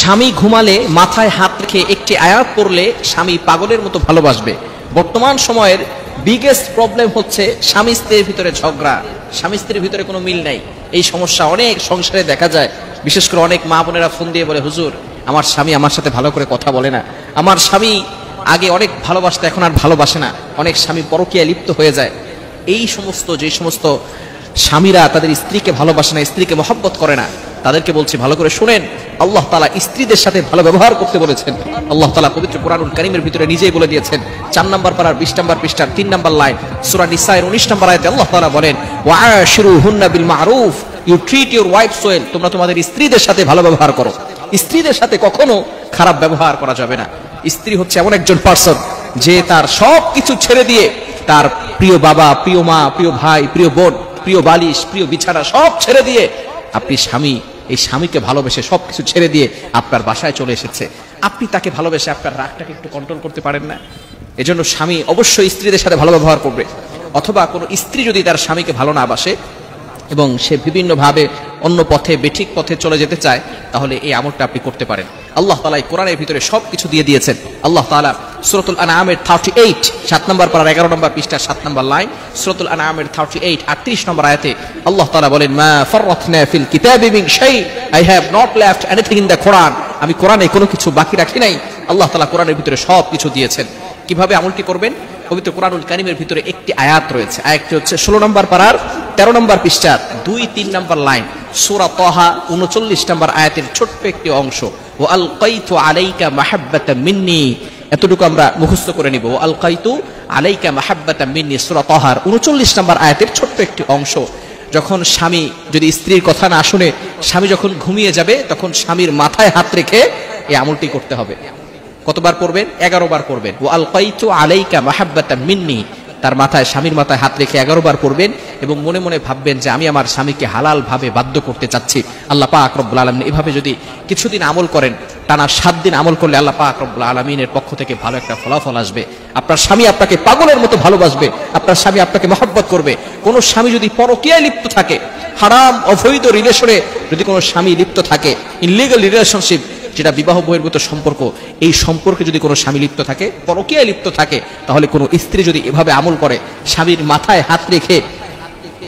স্বামী ঘুমালে মাথায় হাত রেখে একটি আয়াত পড়লে স্বামী পাগলের মতো ভালোবাসবে। বর্তমান সময়ের বিগেস্ট প্রবলেম হচ্ছে স্বামী স্ত্রীর ভিতরে ঝগড়া, স্বামী স্ত্রীর ভিতরে কোনো মিল নাই। এই সমস্যা অনেক সংসারে দেখা যায়। বিশেষ করে অনেক মা বোনেরা ফোন দিয়ে বলে, হুজুর আমার স্বামী আমার সাথে ভালো করে কথা বলে না, আমার স্বামী আগে অনেক ভালোবাসতো এখন আর ভালোবাসে না, অনেক স্বামী পরকীয়ায় লিপ্ত হয়ে যায়। এই সমস্ত যে সমস্ত স্বামীরা তাদের স্ত্রীকে ভালোবাসে না, স্ত্রীকে মহব্বত করে না, তাদেরকে বলছি ভালো করে শুনেন, আল্লাহ তাআলা স্ত্রীদের সাথে ভালো ব্যবহার করতে বলেছেন। আল্লাহ তাআলা পবিত্র কোরআনুল কারীমের ভিতরে নিজেই বলে দিয়েছেন। 4 নম্বর পারার 20 নম্বর পৃষ্ঠার 3 নম্বর লাইন সূরা নিসার 19 নম্বর আয়াতে আল্লাহ তাআলা বলেন, ওয়াআশিরুহুন্না বিল মারুফ, you treat your wives well, তোমরা তোমাদের স্ত্রীদের সাথে ভালো ব্যবহার করো। স্ত্রীদের সাথে কখনো খারাপ ব্যবহার করা যাবে না। স্ত্রী হচ্ছে এমন একজন পারসন যে তার সব কিছু ছেড়ে দিয়ে তার প্রিয় বাবা, প্রিয় মা, প্রিয় ভাই, প্রিয় বোন, প্রিয় বালিশ, প্রিয় বিছানা সব ছেড়ে দিয়ে আপনি স্বামী, এই স্বামীকে ভালোবেসে সবকিছু ছেড়ে দিয়ে আপনার বাসায় চলে এসেছে। আপনি তাকে ভালোবেসে আপনার রাগটাকে একটু কন্ট্রোল করতে পারেন না? এজন্য স্বামী অবশ্যই স্ত্রীদের সাথে ভালো ব্যবহার করবে। অথবা কোনো স্ত্রী যদি তার স্বামীকে ভালো না বাসে এবং সে বিভিন্নভাবে অন্য পথে, বেঠিক পথে চলে যেতে চায়, তাহলে এই আমলটা আপনি করতে পারেন। আল্লাহ তাআলা কোরআনের ভিতরে সবকিছু দিয়ে দিয়েছেন। আল্লাহ তাআলা সূরাতুল আনআমের 38 7 নম্বর পারা 11 নম্বর পৃষ্ঠা 7 নম্বর লাইন, সূরাতুল আনআমের 38 38 নম্বর আয়াতে আল্লাহ তাআলা বলেন, মা ফাররাতনা ফিল কিতাবি মিন শাই, I have not left anything in the Quran, আমি কোরআনে কোনো কিছু বাকি রাখি নাই। আল্লাহ তাআলা কোরআনের ভিতরে সবকিছু দিয়েছেন। কিভাবে আমলটি করবেন? পবিত্র কোরআনুল কারীমের ভিতরে একটি আয়াত রয়েছে। আয়াতটি হচ্ছে 16 নম্বর পারার 13 নম্বর পৃষ্ঠার 2-3 নম্বর লাইন, সূরা তাহা 39 নম্বর আয়াতের ছোট্ট একটি অংশ, ওয়া আলকাইতু আলাইকা মাহাব্বাতাম মিন্নি, এতটুকু আমরা মুখস্থ করে নিব। ওয়া আলকাইতু আলাইকা মাহাব্বাতাম মিন্নি, সূরা তাহার 39 নম্বর আয়াতের ছোট্ট একটি অংশ। যখন স্বামী যদি স্ত্রীর কথা না শুনে, স্বামী যখন ঘুমিয়ে যাবে, তখন স্বামীর মাথায় হাত রেখে এই আমলটি করতে হবে। কতবার পড়বেন? 11 বার পড়বেন। ওয়া আলকাইতু আলাইকা মাহাব্বাতাম মিন্নি, তার মাথায়, স্বামীর মাথায় হাত রেখে 11 বার পড়বেন এবং মনে মনে ভাববেন যে আমি আমার স্বামীকে হালাল ভাবে বাধ্য করতে চাচ্ছি। আল্লাহ পাক রব্বুল আলামিন এভাবে যদি কিছুদিন আমল করেন, টানা 7 দিন আমল করলে আল্লাহ পাক রব্বুল আলামিনের পক্ষ থেকে ভালো একটা ফলাফল আসবে। আপনার স্বামী আপনাকে পাগলের মতো ভালোবাসবে, আপনার স্বামী আপনাকে মহব্বত করবে। কোন স্বামী যদি পরকীয়ায় লিপ্ত থাকে, হারাম অবৈধ রিলেশনে যদি কোনো স্বামী লিপ্ত থাকে, ইনলিগাল রিলেশনশিপ, যেটা বিবাহ বহির্ভূত সম্পর্ক, এই সম্পর্কে যদি কোনো স্বামী লিপ্ত থাকে, পরকীয়ায় লিপ্ত থাকে, তাহলে কোনো স্ত্রী যদি এভাবে আমল করে, স্বামীর মাথায় হাত রেখে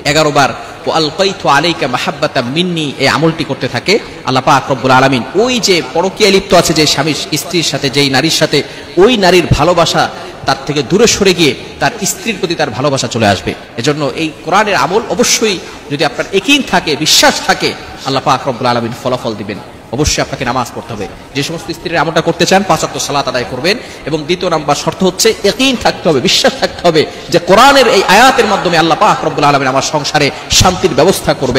11 বার ওয়া আলকাইতু আলাইকা মাহাব্বাতাম মিন্নি এই আমলটি করতে থাকে, আল্লাহ পাক রব্বুল আলামিন ওই যে পরকীয়ায় লিপ্ত আছে যে স্বামী স্ত্রীর সাথে, যেই নারীর সাথে, ওই নারীর ভালোবাসা তার থেকে দূরে সরে গিয়ে তার স্ত্রীর প্রতি তার ভালোবাসা চলে আসবে। এজন্য এই কোরআনের আমল অবশ্যই যদি আপনার ইয়াকিন থাকে, বিশ্বাস থাকে, আল্লাহ পাক রব্বুল আলামিন ফলাফল দিবেন। অবশ্যই আপনাকে নামাজ পড়তে হবে। যে সমস্ত স্ত্রীরা আমলটা করতে চান 5 ওয়াক্ত সালাত আদায় করবেন। এবং দ্বিতীয় নাম্বার শর্ত হচ্ছে ইয়াকিন থাকতে হবে, বিশ্বাস থাকতে হবে যে কোরআনের এই আয়াতের মাধ্যমে আল্লাহ পাক রব্বুল আলামিন আমার সংসারে শান্তির ব্যবস্থা করবেন।